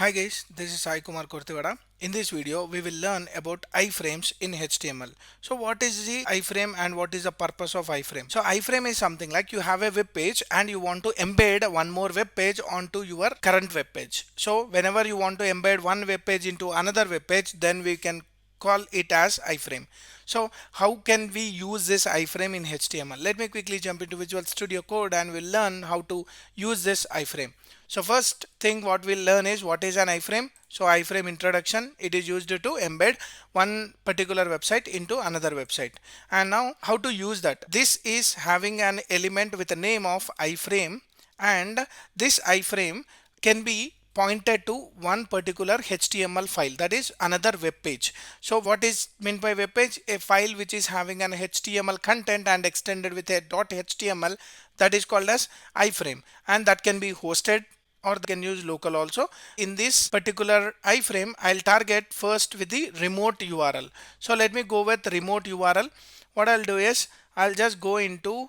Hi guys, this is Sai Kumar Kurtivada. In this video, we will learn about iframes in HTML. So what is the iframe and what is the purpose of iframe? So iframe is something like you have a web page and you want to embed one more web page onto your current web page. So whenever you want to embed one web page into another web page, then we can call it as iframe. So how can we use this iframe in HTML? Let me quickly jump into Visual Studio Code and we'll learn how to use this iframe. So first thing what we'll learn is what is an iframe. So iframe introduction, it is used to embed one particular website into another website. And now how to use that? This is having an element with the name of iframe, and this iframe can be pointed to one particular HTML file, that is another web page. So what is meant by web page? A file which is having an HTML content and extended with a .html, that is called as iframe, and that can be hosted or they can use local also. In this particular iframe, I'll target first with the remote URL. So let me go with remote URL. What I'll do is I'll just go into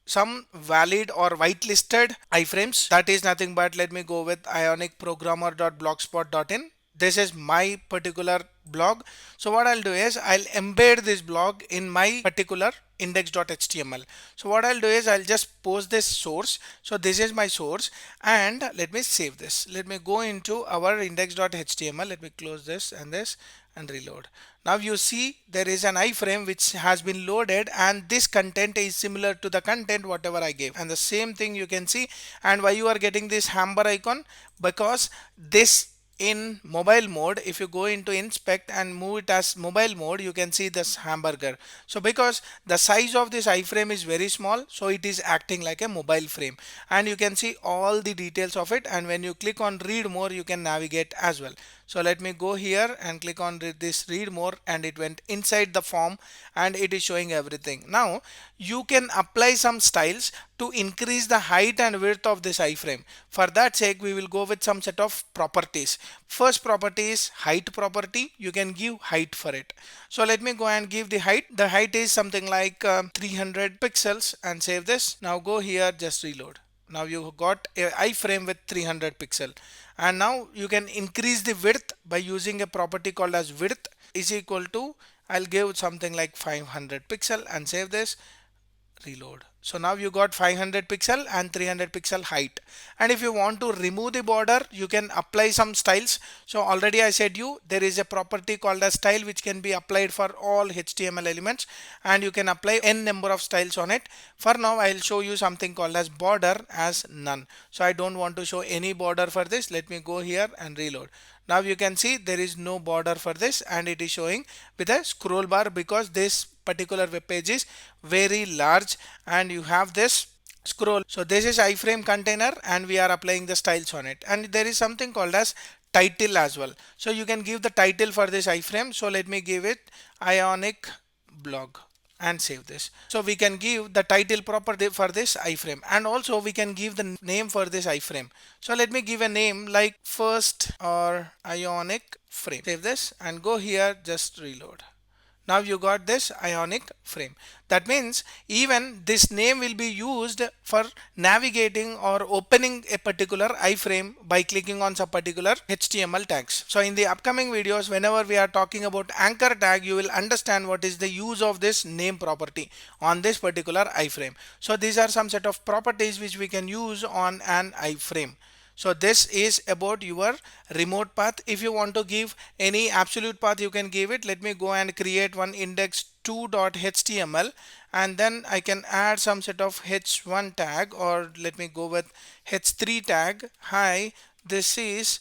some valid or whitelisted iframes. That is nothing but, let me go with ionicprogrammer.blogspot.in. This is my particular blog. So what I'll do is I'll embed this blog in my particular index.html. So what I'll do is I'll just post this source. So this is my source, and let me save this. Let me go into our index.html. Let me close this and reload. Now you see there is an iframe which has been loaded, and this content is similar to the content whatever I gave, and the same thing you can see. And why you are getting this hammer icon? Because this in mobile mode, if you go into inspect and move it as mobile mode, you can see this hamburger. So because the size of this iframe is very small, so it is acting like a mobile frame, and you can see all the details of it. And when you click on read more, you can navigate as well. So let me go here and click on this read more, and it went inside the form and it is showing everything. Now you can apply some styles to increase the height and width of this iframe. For that sake, we will go with some set of properties. First property is height property. You can give height for it. So let me go and give the height. The height is something like 300 pixels, and save this. Now go here, just reload. Now you got a iframe with 300 pixel, and now you can increase the width by using a property called as width is equal to, I'll give something like 500 pixel and save this, reload. So now you got 500 pixel and 300 pixel height. And if you want to remove the border, you can apply some styles. So already I said you there is a property called as style which can be applied for all HTML elements, and you can apply n number of styles on it. For now I'll show you something called as border as none. So I don't want to show any border for this. Let me go here and reload. Now you can see there is no border for this, and it is showing with a scroll bar because this particular web page is very large and you have this scroll. So this is iframe container, and we are applying the styles on it. And there is something called as title as well. So you can give the title for this iframe. So let me give it Ionic blog and save this. So we can give the title property for this iframe, and also we can give the name for this iframe. So let me give a name like first or Ionic frame. Save this and go here, just reload. Now you got this Ionic frame. That means even this name will be used for navigating or opening a particular iframe by clicking on some particular HTML tags. So in the upcoming videos, whenever we are talking about anchor tag, you will understand what is the use of this name property on this particular iframe. So these are some set of properties which we can use on an iframe. So this is about your remote path. If you want to give any absolute path, you can give it. Let me go and create one index2.html, and then I can add some set of h1 tag, or let me go with h3 tag. Hi, this is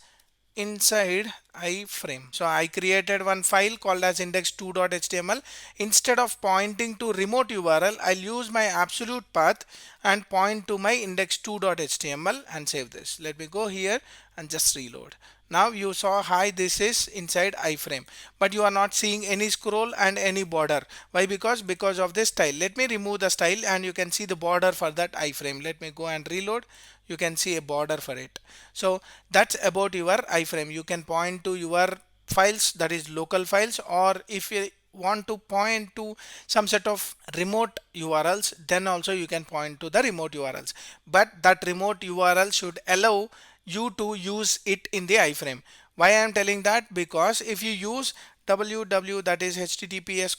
inside iframe. So I created one file called as index2.html. Instead of pointing to remote URL, I'll use my absolute path and point to my index2.html and save this. Let me go here and just reload. Now you saw, hi, this is inside iframe, but you are not seeing any scroll and any border. Why? Because of this style. Let me remove the style and you can see the border for that iframe. Let me go and reload. You can see a border for it. So that's about your iframe. You can point to your files, that is local files, or if you want to point to some set of remote URLs, then also you can point to the remote URLs. But that remote URL should allow you to use it in the iframe. Why I am telling that? Because if you use www, that is https://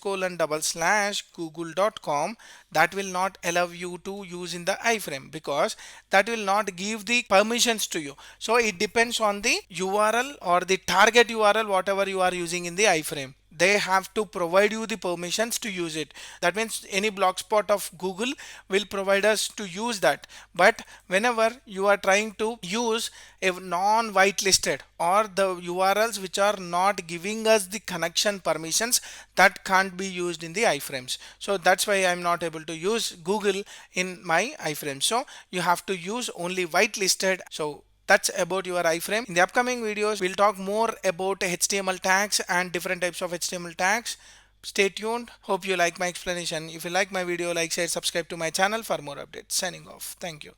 google.com, that will not allow you to use in the iframe, because that will not give the permissions to you. So it depends on the URL or the target URL, whatever you are using in the iframe. They have to provide you the permissions to use it. That means any blogspot of Google will provide us to use that. But whenever you are trying to use a non-whitelisted or the URLs which are not giving us the connection permissions, that can't be used in the iframes. So that's why I'm not able to use Google in my iframe. So you have to use only whitelisted. So that's about your iframe. In the upcoming videos, we'll talk more about HTML tags and different types of HTML tags. Stay tuned. Hope you like my explanation. If you like my video, like, share, subscribe to my channel for more updates. Signing off. Thank you.